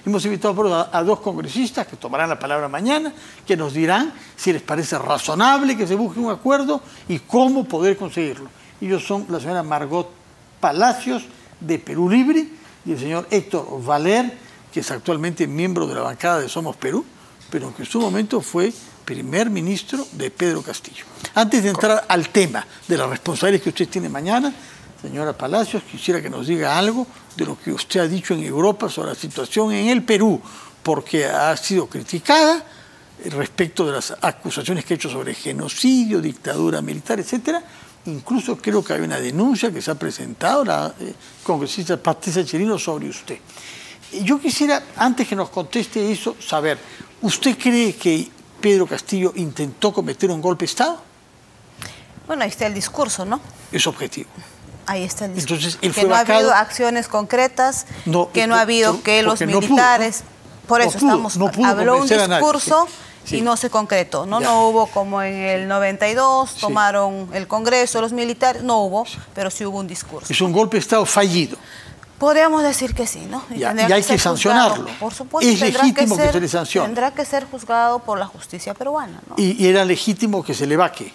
Hemos invitado a dos congresistas que tomarán la palabra mañana, que nos dirán si les parece razonable que se busque un acuerdo y cómo poder conseguirlo. Ellos son la señora Margot Palacios, de Perú Libre, y el señor Héctor Valer, que es actualmente miembro de la bancada de Somos Perú, pero que en su momento fue primer ministro de Pedro Castillo. Antes de entrar al tema de las responsabilidades que usted tiene mañana, señora Palacios, quisiera que nos diga algo de lo que usted ha dicho en Europa sobre la situación en el Perú, porque ha sido criticada respecto de las acusaciones que ha hecho sobre genocidio, dictadura militar, etcétera. Incluso creo que hay una denuncia que se ha presentado la congresista Patricia Chirino sobre usted. Yo quisiera, antes que nos conteste eso, saber, ¿usted cree que Pedro Castillo intentó cometer un golpe de Estado? Bueno, ahí está el discurso, ¿no? Es objetivo. Ahí está el discurso. Entonces, él que fue no vacado, ha habido acciones concretas, que no ha habido que los militares... Por eso habló un discurso y no se concretó, ¿no? No hubo como en el 92, tomaron el Congreso, los militares, no hubo, pero sí hubo un discurso. Es un golpe de Estado fallido. Podríamos decir que sí, ¿no? Y hay que sancionarlo. Por supuesto, es legítimo que se le sancione. Tendrá que ser juzgado por la justicia peruana, ¿no? Y era legítimo que se le vaque.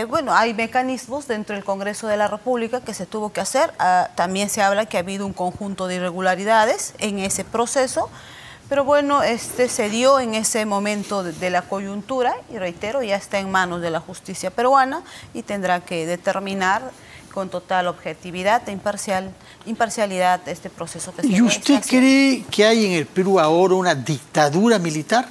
Bueno, hay mecanismos dentro del Congreso de la República que se tuvo que hacer. También se habla que ha habido un conjunto de irregularidades en ese proceso, pero bueno, se dio en ese momento de la coyuntura y reitero, ya está en manos de la justicia peruana y tendrá que determinar con total objetividad e imparcialidad este proceso que se ¿Y usted cree que hay en el Perú ahora una dictadura militar?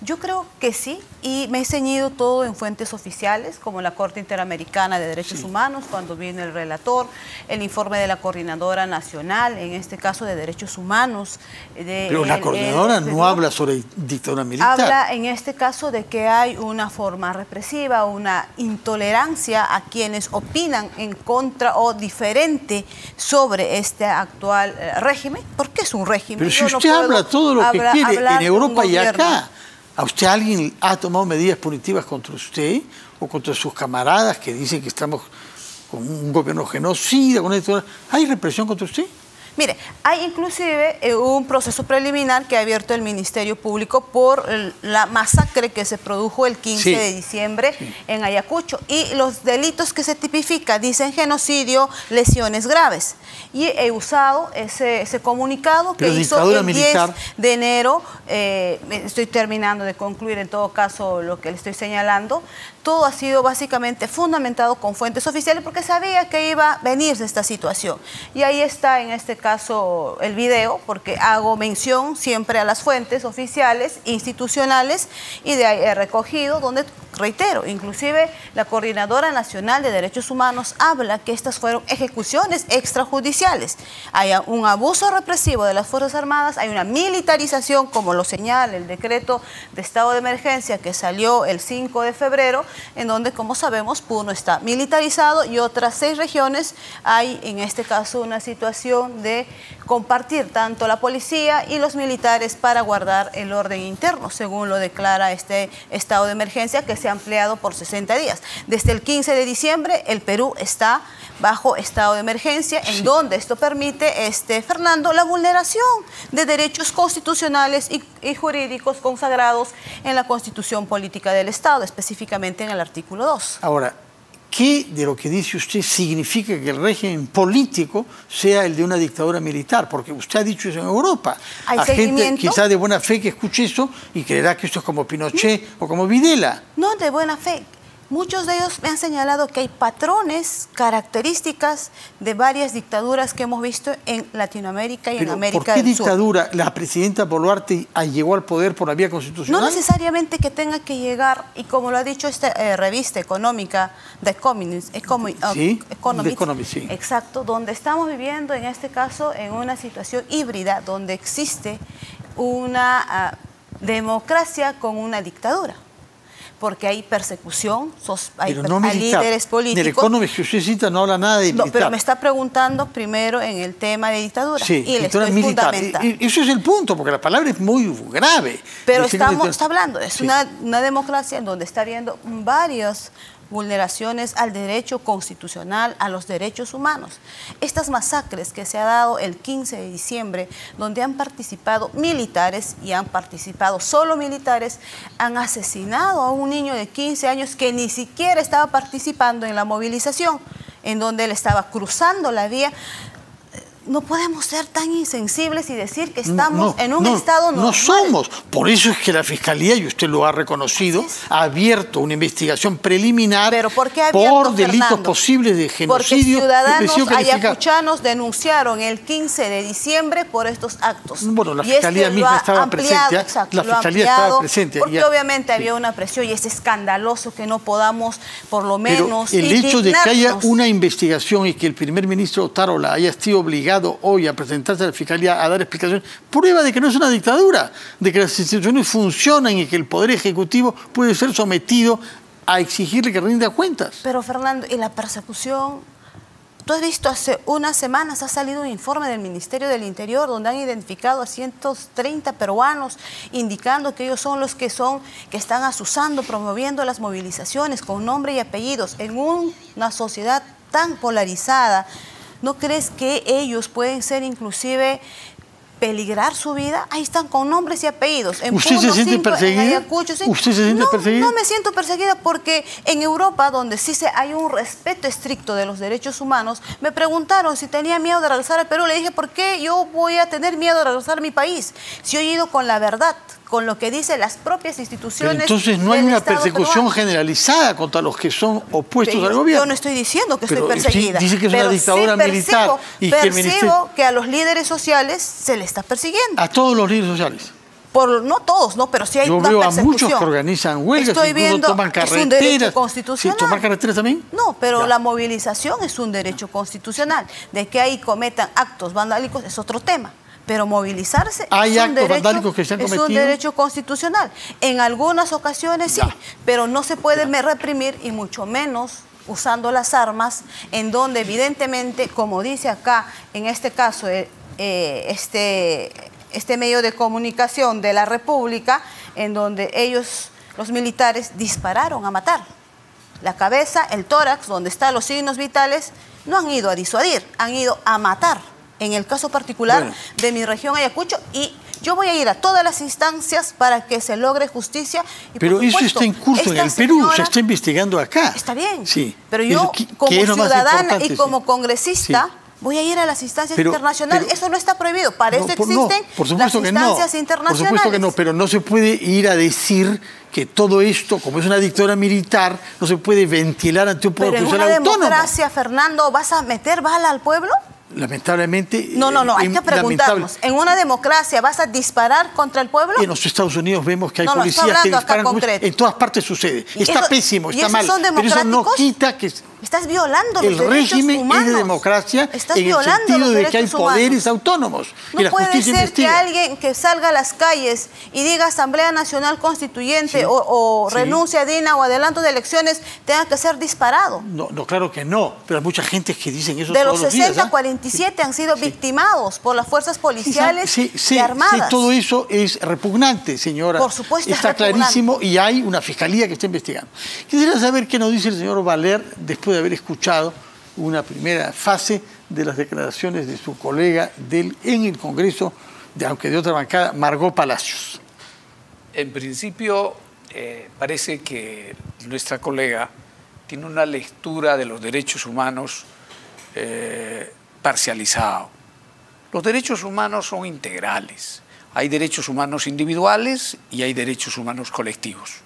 Yo creo que sí, y me he ceñido todo en fuentes oficiales, como la Corte Interamericana de Derechos Humanos, cuando viene el relator, el informe de la Coordinadora Nacional, en este caso de Derechos Humanos. Pero la Coordinadora no habla sobre dictadura militar. Habla en este caso de que hay una forma represiva, una intolerancia a quienes opinan en contra o diferente sobre este actual régimen, porque es un régimen. Pero si usted habla todo lo que quiere en Europa y acá, ¿a usted alguien ha tomado medidas punitivas contra usted o contra sus camaradas que dicen que estamos con un gobierno genocida? ¿Hay represión contra usted? Mire, hay inclusive un proceso preliminar que ha abierto el Ministerio Público por la masacre que se produjo el 15 de diciembre en Ayacucho. Y los delitos que se tipifican dicen genocidio, lesiones graves. Y he usado ese comunicado que hizo el 10 de enero. Estoy terminando de concluir en todo caso lo que le estoy señalando. Todo ha sido básicamente fundamentado con fuentes oficiales porque sabía que iba a venirse esta situación. Y ahí está en este caso el video, porque hago mención siempre a las fuentes oficiales, institucionales, y de ahí he recogido donde, reitero, inclusive la Coordinadora Nacional de Derechos Humanos habla que estas fueron ejecuciones extrajudiciales. Hay un abuso represivo de las Fuerzas Armadas, hay una militarización, como lo señala el decreto de estado de emergencia que salió el 5 de febrero, en donde, como sabemos, Puno está militarizado y otras 6 regiones hay, en este caso, una situación de compartir tanto la policía y los militares para guardar el orden interno, según lo declara este estado de emergencia que se ha ampliado por 60 días. Desde el 15 de diciembre, el Perú está bajo estado de emergencia, en donde esto permite, Fernando, la vulneración de derechos constitucionales y jurídicos consagrados en la Constitución Política del Estado, específicamente en el artículo 2. Ahora, ¿qué de lo que dice usted significa que el régimen político sea el de una dictadura militar? Porque usted ha dicho eso en Europa. ¿Hay gente quizá de buena fe que escuche eso y creerá que esto es como Pinochet o como Videla. No de buena fe. Muchos de ellos me han señalado que hay patrones, características de varias dictaduras que hemos visto en Latinoamérica y en América del Sur. ¿Por qué dictadura? ¿La presidenta Boluarte llegó al poder por la vía constitucional? No necesariamente que tenga que llegar, y como lo ha dicho esta revista económica, The Economist, exacto, donde estamos viviendo en este caso en una situación híbrida, donde existe una democracia con una dictadura. Porque hay persecución, hay líderes políticos. En el Economist que usted cita no habla nada de militar. No, pero me está preguntando primero en el tema de dictadura. Sí, y le estoy fundamentando. Eso es el punto, porque la palabra es muy grave. Pero está hablando, es una democracia en donde está habiendo varios vulneraciones al derecho constitucional, a los derechos humanos. Estas masacres que se ha dado el 15 de diciembre, donde han participado militares y han participado solo militares, han asesinado a un niño de 15 años que ni siquiera estaba participando en la movilización, en donde él estaba cruzando la vía. No podemos ser tan insensibles y decir que estamos en un estado normal. No somos. Por eso es que la Fiscalía, y usted lo ha reconocido, ha abierto una investigación preliminar por delitos posibles de genocidio. Porque ciudadanos ayacuchanos denunciaron el 15 de diciembre por estos actos. Bueno, la Fiscalía misma estaba presente. La Fiscalía estaba presente. Porque obviamente había una presión y es escandaloso que no podamos, por lo menos, el hecho de que haya una investigación y que el primer ministro Otárola haya sido obligado hoy a presentarse a la Fiscalía a dar explicaciones, prueba de que no es una dictadura, de que las instituciones funcionan y que el Poder Ejecutivo puede ser sometido a exigirle que rinda cuentas. Pero Fernando, ¿y la persecución? Tú has visto, hace unas semanas ha salido un informe del Ministerio del Interior donde han identificado a 130 peruanos, indicando que ellos son los que están asusando, promoviendo las movilizaciones con nombre y apellidos en una sociedad tan polarizada. ¿No crees que ellos pueden ser inclusive peligrar su vida? Ahí están con nombres y apellidos. ¿Usted se siente perseguida? ¿Usted se siente perseguida? No me siento perseguida porque en Europa, donde sí hay un respeto estricto de los derechos humanos, me preguntaron si tenía miedo de regresar al Perú. Le dije, ¿por qué yo voy a tener miedo de regresar a mi país? Si yo he ido con la verdad, con lo que dicen las propias instituciones. Pero entonces no hay una persecución generalizada contra los que son opuestos al gobierno. Yo no estoy diciendo que estoy perseguida. Dice que es una dictadura militar. Percibo que a los líderes sociales se les está persiguiendo. A todos los líderes sociales. No todos, no, pero sí hay una persecución. Yo veo a muchos que organizan huelgas, incluso toman carreteras. Es un derecho constitucional. ¿Sí, tomar carreteras también? No, pero la movilización es un derecho constitucional. De que ahí cometan actos vandálicos es otro tema. Pero movilizarse es un derecho constitucional. En algunas ocasiones sí, pero no se puede reprimir y mucho menos usando las armas, en donde evidentemente, como dice acá, en este caso, este medio de comunicación de la República, en donde ellos, los militares, dispararon a matar. La cabeza, el tórax, donde están los signos vitales, no han ido a disuadir, han ido a matar. En el caso particular de mi región Ayacucho, y yo voy a ir a todas las instancias para que se logre justicia. Y pero eso está en curso en el Perú, se está investigando acá. Está bien, sí. Pero yo como ciudadana y como congresista voy a ir a las instancias internacionales. Eso no está prohibido, para eso existen las instancias internacionales. Por supuesto que no, pero no se puede ir a decir que todo esto, como es una dictadura militar, no se puede ventilar ante un pueblo autónomo. Pero en una democracia, Fernando, ¿vas a meter bala al pueblo? Lamentablemente... No, hay que preguntarnos. ¿En una democracia vas a disparar contra el pueblo? En los Estados Unidos vemos que hay policías que disparan. En todas partes sucede. Está pésimo, está mal. Pero eso no quita que... Estás violando los derechos humanos. El régimen es de democracia en el sentido de que hay poderes autónomos. No puede ser que alguien que salga a las calles y diga Asamblea Nacional Constituyente o renuncia a DINA o adelanto de elecciones tenga que ser disparado. No, claro que no. Pero hay mucha gente que dicen eso todos los días. De los 60 a 47 han sido victimados por las fuerzas policiales y armadas. Sí, todo eso es repugnante, señora. Por supuesto, está clarísimo y hay una fiscalía que está investigando. Quisiera saber qué nos dice el señor Valer después de haber escuchado una primera fase de las declaraciones de su colega en el Congreso, aunque de otra bancada, Margot Palacios. En principio, parece que nuestra colega tiene una lectura de los derechos humanos parcializado. Los derechos humanos son integrales. Hay derechos humanos individuales y hay derechos humanos colectivos.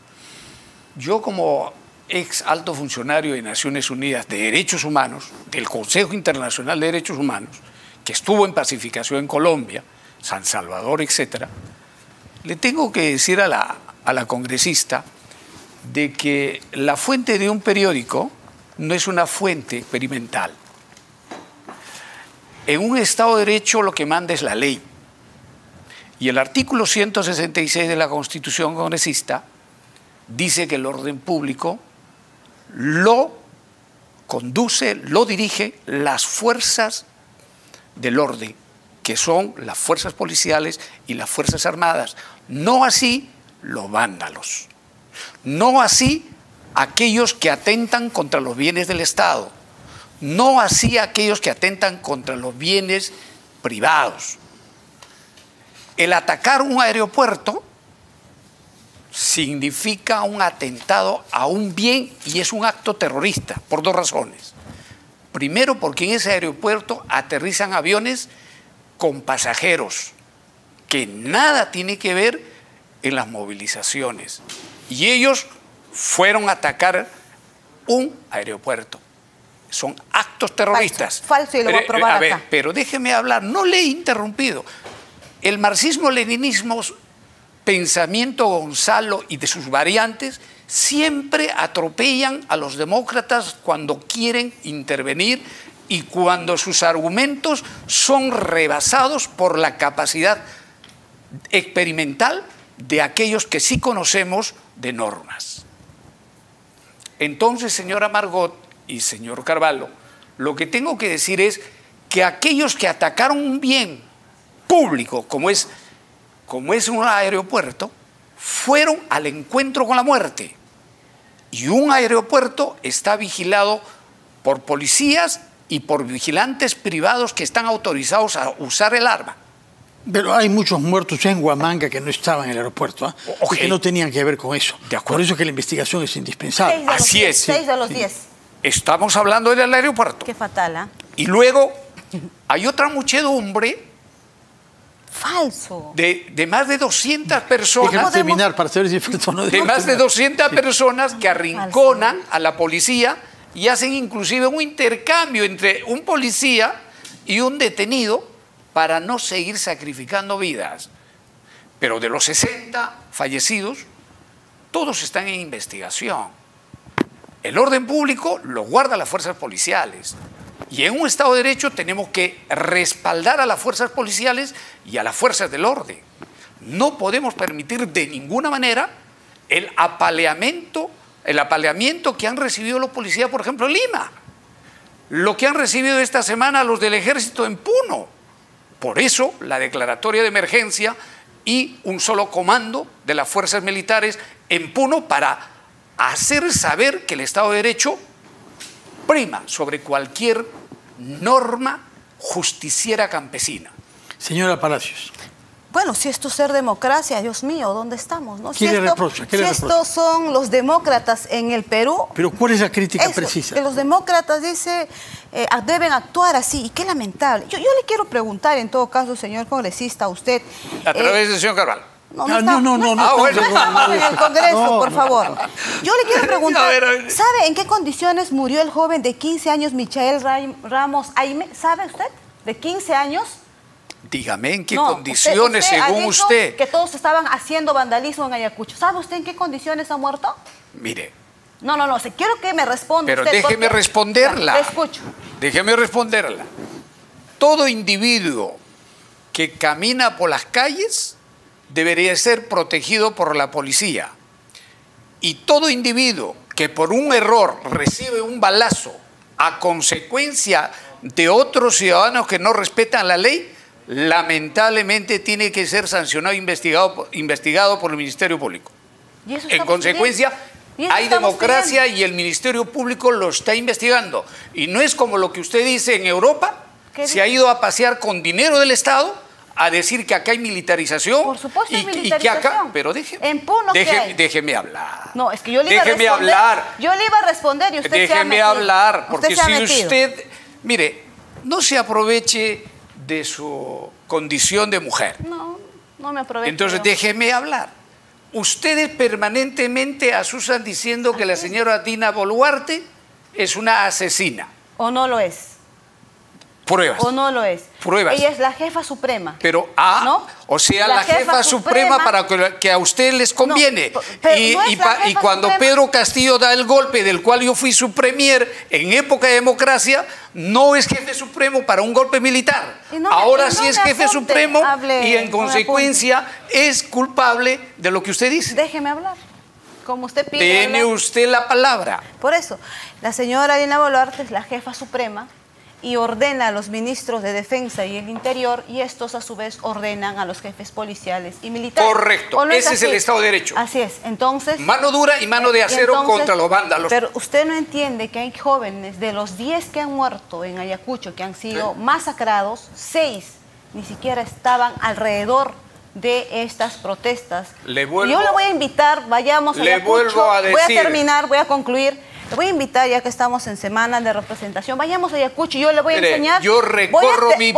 Yo, como ex alto funcionario de Naciones Unidas de Derechos Humanos, del Consejo Internacional de Derechos Humanos, que estuvo en pacificación en Colombia, San Salvador, etc., le tengo que decir a la congresista de que la fuente de un periódico no es una fuente experimental. En un Estado de Derecho lo que manda es la ley. Y el artículo 166 de la Constitución congresista dice que el orden público lo conduce, lo dirige las fuerzas del orden, que son las fuerzas policiales y las fuerzas armadas. No así los vándalos. No así aquellos que atentan contra los bienes del Estado, no así aquellos que atentan contra los bienes privados. El atacar un aeropuerto significa un atentado a un bien y es un acto terrorista por dos razones. Primero, porque en ese aeropuerto aterrizan aviones con pasajeros que nada tiene que ver en las movilizaciones. Y ellos fueron a atacar un aeropuerto. Son actos terroristas. Falso, y lo voy a probar acá. Pero déjeme hablar, no le he interrumpido. El marxismo-leninismo, pensamiento Gonzalo y de sus variantes, siempre atropellan a los demócratas cuando quieren intervenir y cuando sus argumentos son rebasados por la capacidad experimental de aquellos que sí conocemos de normas. Entonces, señora Margot y señor Carvalho, lo que tengo que decir es que aquellos que atacaron un bien público, como es un aeropuerto, fueron al encuentro con la muerte. Y un aeropuerto está vigilado por policías y por vigilantes privados que están autorizados a usar el arma. Pero hay muchos muertos en Huamanga que no estaban en el aeropuerto, ¿eh? Okay. Y que no tenían que ver con eso. De acuerdo. Por eso es que la investigación es indispensable. Así es. 6 de los 10. Estamos hablando del aeropuerto. Qué fatal, ¿ah? Y luego hay otra muchedumbre Falso. de más de 200 personas. Déjame terminar para saber si fue o no. De más de 200 personas que arrinconan a la policía y hacen inclusive un intercambio entre un policía y un detenido para no seguir sacrificando vidas. Pero de los 60 fallecidos, todos están en investigación. El orden público lo guarda las fuerzas policiales. Y en un Estado de Derecho tenemos que respaldar a las fuerzas policiales y a las fuerzas del orden. No podemos permitir de ninguna manera el apaleamiento que han recibido los policías, por ejemplo, en Lima. Lo que han recibido esta semana los del Ejército en Puno. Por eso la declaratoria de emergencia y un solo comando de las fuerzas militares en Puno para hacer saber que el Estado de Derecho prima sobre cualquier norma justiciera campesina. Señora Palacios. Bueno, si esto es ser democracia, Dios mío, ¿dónde estamos? ¿No? ¿Qué le reprocha? Si estos son los demócratas en el Perú... Pero ¿cuál es la crítica precisa? Que los demócratas, dice, deben actuar así, y qué lamentable. Yo le quiero preguntar, en todo caso, señor congresista, a usted... A través del señor Carvalho. No estamos en el Congreso, por favor. Yo le quiero preguntar, a ver. ¿sabe en qué condiciones murió el joven de 15 años, Michael Ramos Aime? ¿Sabe usted? ¿De 15 años? Dígame en qué condiciones, usted según ha dicho usted. que todos estaban haciendo vandalismo en Ayacucho. ¿Sabe usted en qué condiciones ha muerto? Mire. No, quiero que me responda Pero usted. déjeme responderla. Le escucho. Déjeme responderla. Todo individuo que camina por las calles debería ser protegido por la policía. Y todo individuo que por un error recibe un balazo a consecuencia de otros ciudadanos que no respetan la ley, lamentablemente tiene que ser sancionado e investigado por el Ministerio Público. En consecuencia, hay democracia y el Ministerio Público lo está investigando. Y no es como lo que usted dice en Europa, se ha ido a pasear con dinero del Estado a decir que acá hay militarización. Por supuesto hay militarización. Y que acá, pero déjeme hablar. No, es que yo le iba a responder. Déjeme hablar. Yo le iba a responder y usted Déjeme hablar, porque si metido. usted... Mire, no se aproveche de su condición de mujer. No me aprovecho. Entonces déjeme hablar. Ustedes permanentemente asusan diciendo que la señora Dina Boluarte es una asesina. ¿O no lo es? Pruebas. ¿O no lo es? Pruebas. Ella es la jefa suprema. Pero, ¿no? O sea, la jefa suprema para que a usted les conviene. Y cuando Pedro Castillo da el golpe, del cual yo fui su premier en época de democracia, no es jefe supremo para un golpe militar. Ahora sí es jefe supremo y en consecuencia es culpable de lo que usted dice. Déjeme hablar. Como usted pide. Tiene usted la palabra. Por eso, la señora Dina Boluarte es la jefa suprema. y ordena a los ministros de Defensa y el Interior, y estos a su vez ordenan a los jefes policiales y militares. Correcto, ese es el Estado de Derecho. Así es, entonces... Mano dura y mano de acero contra los vándalos. Pero usted no entiende que hay jóvenes, de los 10 que han muerto en Ayacucho, que han sido masacrados, 6 ni siquiera estaban alrededor de estas protestas. Yo le voy a invitar, vayamos a Ayacucho, voy a terminar, voy a concluir. Le voy a invitar, ya que estamos en semana de representación, vayamos a Ayacucho y yo le voy a enseñar. Yo recorro mi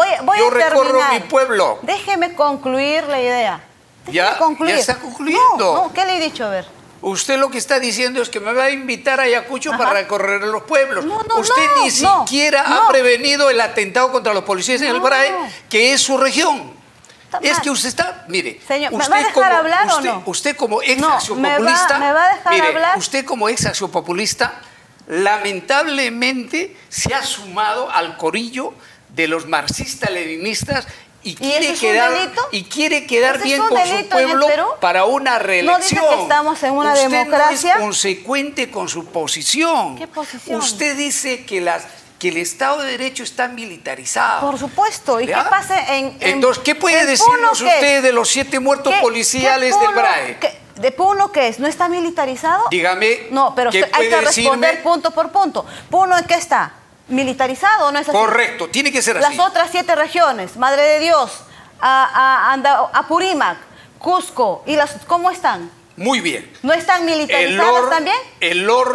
pueblo. Déjeme concluir la idea. Ya está concluyendo. No, ¿qué le he dicho? A ver. Usted lo que está diciendo es que me va a invitar a Ayacucho para recorrer los pueblos. Usted ni siquiera ha prevenido el atentado contra los policías en el BRAE, que es su región. Es que usted está, mire, señor, ¿me va a dejar hablar o no? Usted como ex acciopopulista, ¿me va a dejar hablar? Usted como ex acciopopulista, lamentablemente se ha sumado al corillo de los marxistas-leninistas y quiere quedar bien con su pueblo para una reelección. No dice que estamos en una democracia. Usted no es consecuente con su posición. ¿Qué posición? Usted dice que el Estado de Derecho está militarizado. Por supuesto. ¿Y qué pasa en Entonces, ¿qué puede decirnos usted de los 7 muertos policiales del BRAE? ¿De Puno qué es? ¿No está militarizado? Dígame. No, pero hay que responder punto por punto. ¿Puno en qué está? ¿Militarizado o no es así? Correcto, tiene que ser así. Las otras 7 regiones, Madre de Dios, Apurímac, Cusco, ¿cómo están? Muy bien. ¿No están militarizadas también?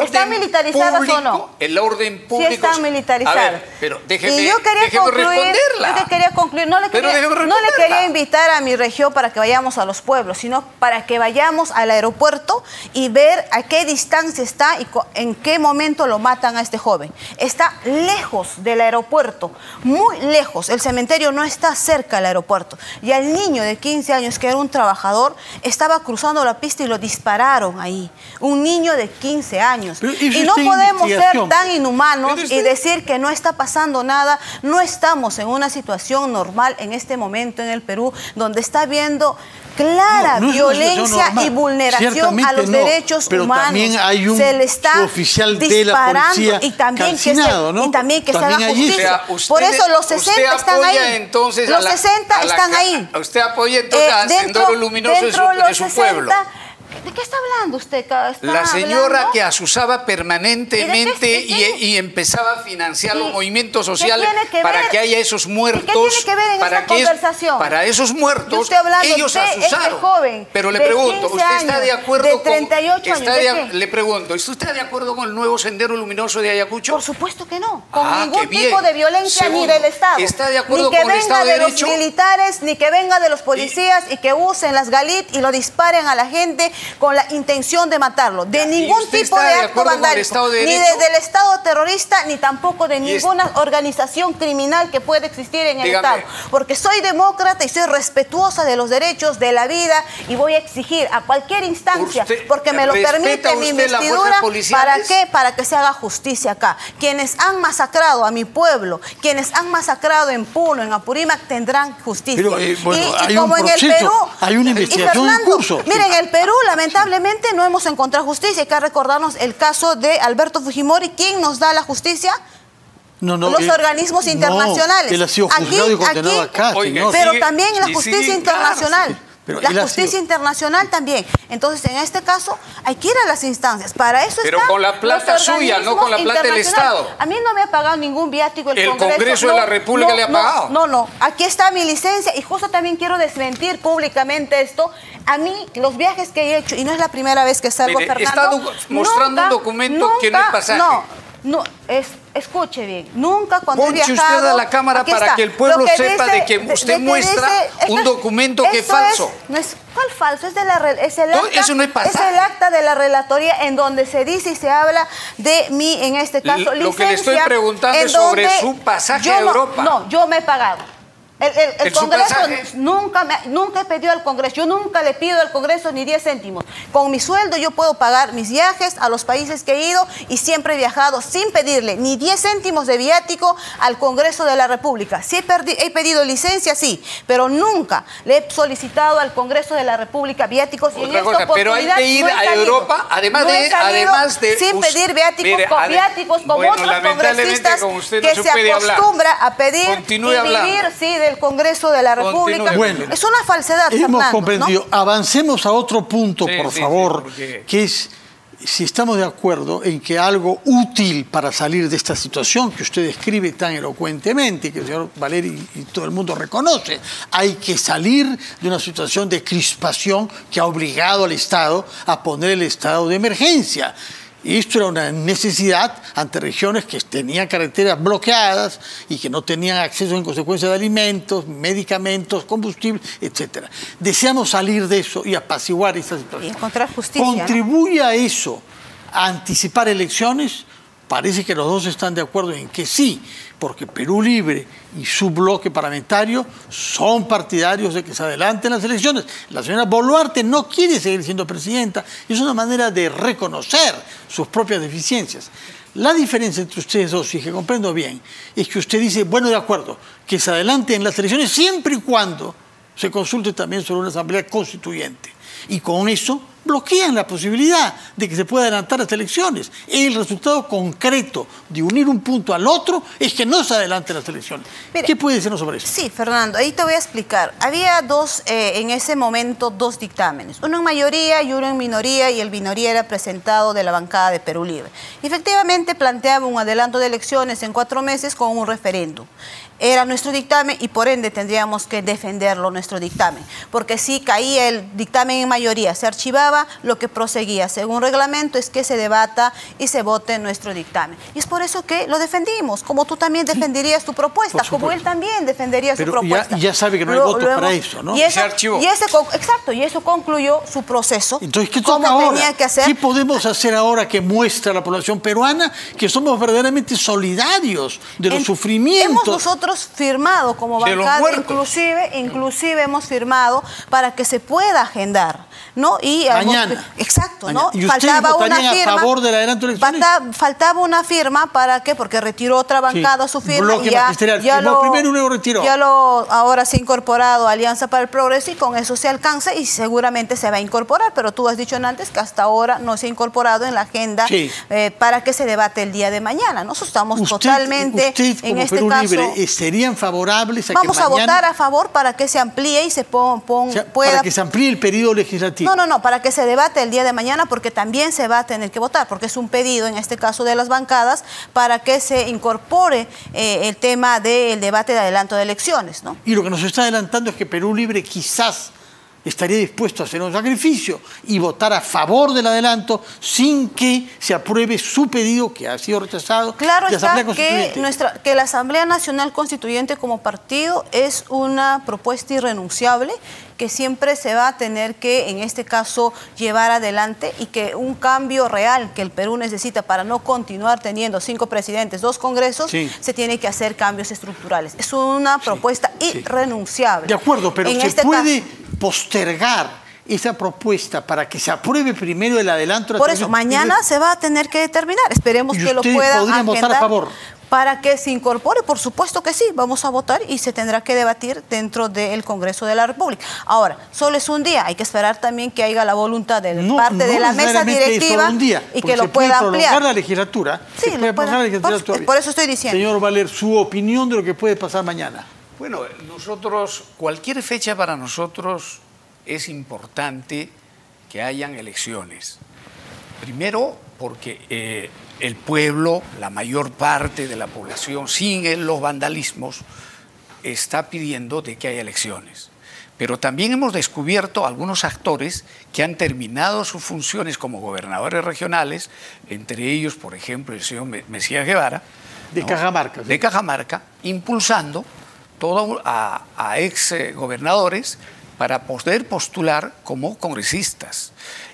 ¿Están militarizadas público, o no? El orden público. Sí están militarizadas. A ver, pero déjeme responderla. Yo quería concluir. No le quería invitar a mi región para que vayamos a los pueblos, sino para que vayamos al aeropuerto y ver a qué distancia está y en qué momento lo matan a este joven. Está lejos del aeropuerto, muy lejos. El cementerio no está cerca del aeropuerto. Y al niño de 15 años, que era un trabajador, estaba cruzando la pista y lo dispararon ahí. Un niño de 15 años. Y no podemos ser tan inhumanos y decir que no está pasando nada. No estamos en una situación normal en este momento en el Perú, donde está habiendo clara violencia y vulneración a los derechos humanos. También hay un se le está oficial de la policía y también que se haga allí. justicia. O sea, por eso los 60 están ahí. Los 60 están ahí. Usted apoya entonces a Sendero Luminoso de su pueblo. ¿De qué está hablando usted? La señora que asusaba permanentemente y empezaba a financiar los movimientos sociales para que haya esos muertos. ¿Qué tiene que ver en esta conversación? Para esos muertos, ellos asusaron. Joven, pero le pregunto, ¿usted está de acuerdo de 38 años? Le pregunto, ¿usted está de acuerdo con el nuevo Sendero Luminoso de Ayacucho? Por supuesto que no. Con ningún tipo de violencia. Segundo, ni del Estado. ¿Está de acuerdo con el Estado de Derecho? Ni que venga de los militares, ni que venga de los policías y que usen las galit y lo disparen a la gente con la intención de matarlo. De ningún tipo de acto vandálico. Ni del Estado terrorista, ni tampoco de ninguna organización criminal que pueda existir en el Estado. Porque soy demócrata y soy respetuosa de los derechos, de la vida, y voy a exigir a cualquier instancia, porque me lo permite mi investidura, ¿para qué? Para que se haga justicia acá. Quienes han masacrado a mi pueblo, quienes han masacrado en Puno, en Apurímac, tendrán justicia. Pero, y como en el Perú, hay una investigación en curso. Miren, en el Perú, lamentablemente, no hemos encontrado justicia. Hay que recordarnos el caso de Alberto Fujimori. ¿Quién nos da la justicia? Los organismos internacionales. Él ha sido juzgado y condenado acá. Pero también la justicia internacional. La justicia internacional también. Entonces, en este caso, hay que ir a las instancias. Para eso pero con la plata suya, no con la plata del Estado. A mí no me ha pagado ningún viático el Congreso de la República le ha pagado. No. Aquí está mi licencia y justo también quiero desmentir públicamente esto. A mí, los viajes que he hecho, y no es la primera vez que salgo, Fernando. Está mostrando un documento que no es pasaje. Escuche bien, nunca cuando he viajado... Ponche usted a la cámara para que el pueblo sepa de que usted muestra un documento que es falso. ¿Cuál falso? Es el acta, eso no es pasaje. Es el acta de la relatoría en donde se dice y se habla de mí, en este caso, licencia. Lo que le estoy preguntando es sobre su pasaje a Europa. No, yo me he pagado. El Congreso nunca he pedido al Congreso, yo nunca le pido al Congreso ni 10 céntimos. Con mi sueldo yo puedo pagar mis viajes a los países que he ido y siempre he viajado sin pedirle ni 10 céntimos de viático al Congreso de la República. Sí he pedido licencia, sí, pero nunca le he solicitado al Congreso de la República viáticos. Y en esta oportunidad pero hay que ir a Europa, además de sin pedir viáticos como otros congresistas que se acostumbra a pedir y vivir, sí, del Congreso de la República. Bueno, es una falsedad, hemos Fernando, comprendido. ¿no? Avancemos a otro punto, por favor, que es si estamos de acuerdo en que algo útil para salir de esta situación que usted describe tan elocuentemente, que el señor Valeri y todo el mundo reconoce, hay que salir de una situación de crispación que ha obligado al Estado a poner el estado de emergencia. Y esto era una necesidad ante regiones que tenían carreteras bloqueadas y que no tenían acceso en consecuencia de alimentos, medicamentos, combustible, etc. Deseamos salir de eso y apaciguar esa situación. Y encontrar justicia. ¿Contribuye a eso, a anticipar elecciones? Parece que los dos están de acuerdo en que sí, porque Perú Libre y su bloque parlamentario son partidarios de que se adelanten las elecciones. La señora Boluarte no quiere seguir siendo presidenta y es una manera de reconocer sus propias deficiencias. La diferencia entre ustedes dos, y que comprendo bien, es que usted dice, bueno, de acuerdo, que se adelanten las elecciones siempre y cuando se consulte también sobre una asamblea constituyente. Y con eso bloquean la posibilidad de que se pueda adelantar las elecciones. El resultado concreto de unir un punto al otro es que no se adelanten las elecciones. Mire, ¿qué puede decirnos sobre eso? Sí, Fernando, ahí te voy a explicar. Había en ese momento dos dictámenes, uno en mayoría y uno en minoría, y el minoría era presentado de la bancada de Perú Libre. Efectivamente planteaba un adelanto de elecciones en 4 meses con un referéndum. Era nuestro dictamen y por ende tendríamos que defenderlo, nuestro dictamen, porque si caía el dictamen en mayoría, se archivaba, lo que proseguía según reglamento es que se debata y se vote nuestro dictamen. Y es por eso que lo defendimos, como tú también defenderías tu propuesta, como él también defendería su propuesta. Ya sabe que no hay votos para eso, ¿no? Y eso, exacto, y eso concluyó su proceso. Entonces, ¿qué toca ahora? Tenía que hacer. ¿Qué podemos hacer ahora que muestra a la población peruana que somos verdaderamente solidarios de los sufrimientos? Hemos nosotros firmado como bancada, inclusive hemos firmado para que se pueda agendar, ¿no? Y mañana. Exacto, mañana. ¿no? ¿Y faltaba una firma a favor del adelanto de elecciones? Faltaba una firma, ¿para qué? Porque retiró otra bancada su firma. Bloque magisterial. Primero luego retiró. Ahora se ha incorporado Alianza para el Progreso y con eso se alcanza y seguramente se va a incorporar, pero tú has dicho antes que hasta ahora no se ha incorporado en la agenda para que se debate el día de mañana. Nosotros estamos totalmente en este Perú caso. Libre, ¿serían favorables a Vamos que mañana... a votar a favor para que se amplíe y se pueda... Para que se amplíe el periodo legislativo. No, para que se debate el día de mañana, porque también se va a tener que votar, porque es un pedido, en este caso de las bancadas, para que se incorpore el tema del debate de adelanto de elecciones, ¿no? Y lo que nos está adelantando es que Perú Libre quizás estaría dispuesto a hacer un sacrificio y votar a favor del adelanto sin que se apruebe su pedido, que ha sido rechazado. Claro está que la Asamblea Nacional Constituyente como partido es una propuesta irrenunciable que siempre se va a tener que, en este caso, llevar adelante, y que un cambio real que el Perú necesita para no continuar teniendo 5 presidentes, 2 congresos, se tiene que hacer cambios estructurales. Es una propuesta irrenunciable. De acuerdo, pero se puede postergar esa propuesta para que se apruebe primero el adelanto. Por eso, mañana se va a tener que determinar. Esperemos que lo puedan agendar. ¿Votar a favor? Para que se incorpore, por supuesto que sí, vamos a votar y se tendrá que debatir dentro del Congreso de la República. Ahora, solo es un día, hay que esperar también que haya la voluntad de parte de la mesa directiva y que lo pueda ampliar. La legislatura. Sí, por eso estoy diciendo. Señor Valer, su opinión de lo que puede pasar mañana. Bueno, cualquier fecha para nosotros es importante que hayan elecciones. Primero, porque el pueblo, la mayor parte de la población, sin los vandalismos, está pidiendo de que haya elecciones. Pero también hemos descubierto algunos actores que han terminado sus funciones como gobernadores regionales, entre ellos, por ejemplo, el señor Mesías Guevara, de Cajamarca. De Cajamarca, impulsando a ex gobernadores para poder postular como congresistas.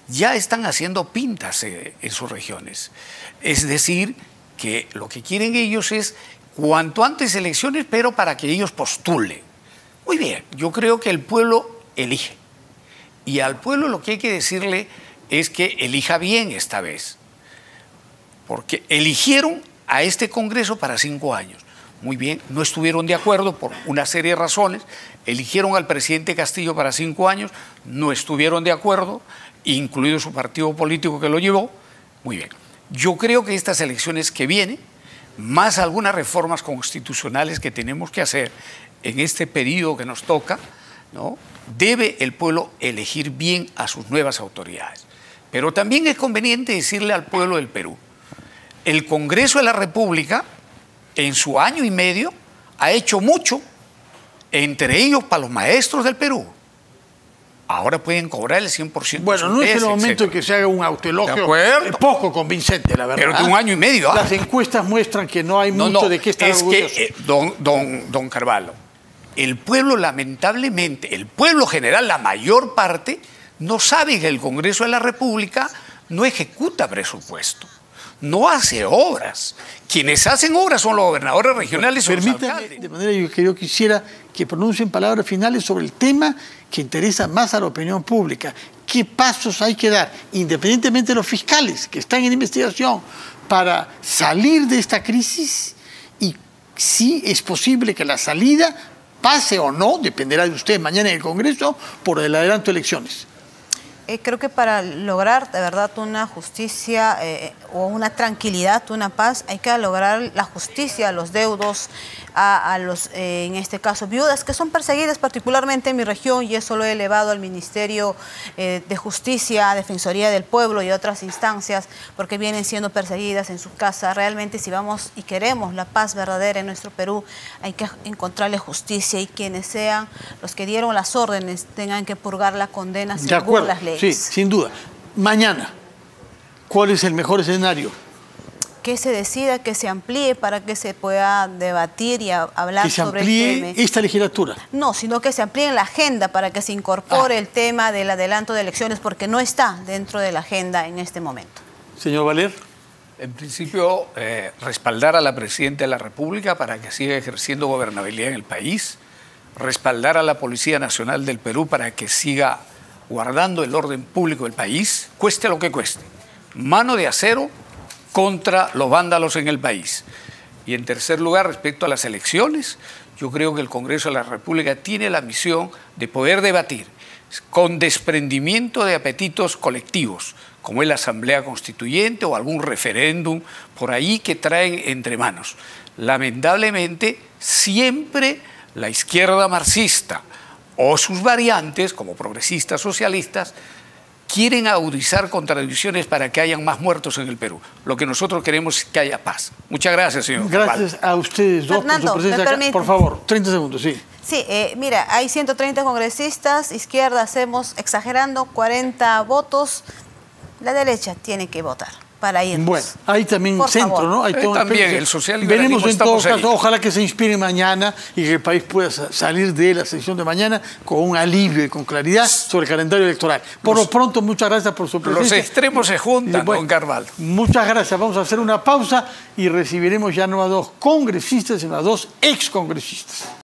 Ya están haciendo pintas en sus regiones. Es decir, que lo que quieren ellos es cuanto antes elecciones, pero para que ellos postulen. Muy bien, yo creo que el pueblo elige. Y al pueblo lo que hay que decirle es que elija bien esta vez. Porque eligieron a este Congreso para 5 años. Muy bien, no estuvieron de acuerdo por una serie de razones. Eligieron al presidente Castillo para 5 años, no estuvieron de acuerdo, incluido su partido político que lo llevó. Muy bien. Yo creo que estas elecciones que vienen, más algunas reformas constitucionales que tenemos que hacer en este periodo que nos toca, ¿no?, debe el pueblo elegir bien a sus nuevas autoridades. Pero también es conveniente decirle al pueblo del Perú, el Congreso de la República, en su año y medio, ha hecho mucho, entre ellos para los maestros del Perú. Ahora pueden cobrar el 100%. Bueno, no es el momento en que se haga un autoelogio poco convincente, la verdad. Pero de un año y medio. Las encuestas muestran que no hay mucho de qué estar orgulloso. Que, don Carvalho, el pueblo, lamentablemente, el pueblo general, la mayor parte, no sabe que el Congreso de la República no ejecuta presupuesto, no hace obras. Quienes hacen obras son los gobernadores regionales o los alcaldes. De manera que yo quisiera que pronuncien palabras finales sobre el tema que interesa más a la opinión pública. ¿Qué pasos hay que dar, independientemente de los fiscales que están en investigación, para salir de esta crisis? Y si es posible que la salida pase o no, dependerá de usted mañana en el Congreso, por el adelanto de elecciones. Creo que para lograr de verdad una justicia o una tranquilidad, una paz, hay que lograr la justicia a los deudos, a los, en este caso, viudas que son perseguidas particularmente en mi región, y eso lo he elevado al Ministerio de Justicia, Defensoría del Pueblo y otras instancias, porque vienen siendo perseguidas en su casa. Realmente, si vamos y queremos la paz verdadera en nuestro Perú, hay que encontrarle justicia, y quienes sean los que dieron las órdenes tengan que purgar la condena según las leyes. Sí, sin duda. Mañana, ¿cuál es el mejor escenario? Que se decida, que se amplíe para que se pueda debatir y hablar sobre el tema. ¿Que se amplíe esta legislatura? No, sino que se amplíe en la agenda para que se incorpore el tema del adelanto de elecciones, porque no está dentro de la agenda en este momento. Señor Valer. En principio, respaldar a la Presidenta de la República para que siga ejerciendo gobernabilidad en el país, respaldar a la Policía Nacional del Perú para que siga guardando el orden público del país, cueste lo que cueste. Mano de acero contra los vándalos en el país. Y en tercer lugar, respecto a las elecciones, yo creo que el Congreso de la República tiene la misión de poder debatir con desprendimiento de apetitos colectivos, como es la Asamblea Constituyente o algún referéndum por ahí que traen entre manos. Lamentablemente, siempre la izquierda marxista o sus variantes, como progresistas socialistas, quieren agudizar contradicciones para que hayan más muertos en el Perú. Lo que nosotros queremos es que haya paz. Muchas gracias, señor. Gracias a ustedes dos Fernando, por su presencia acá. Por favor, 30 segundos, sí. Sí, mira, hay 130 congresistas, izquierda hacemos, exagerando, 40 votos. La derecha tiene que votar para irnos. Bueno, hay también por centro, favor. ¿no? Hay también el socialliberalismo. Veremos en todo caso, ahí. ojalá que se inspire mañana y que el país pueda salir de la sesión de mañana con un alivio y con claridad sobre el calendario electoral. Por lo pronto, muchas gracias por su presencia. Los extremos se juntan, don Carvalho. Muchas gracias. Vamos a hacer una pausa y recibiremos ya no a 2 congresistas, sino a 2 excongresistas.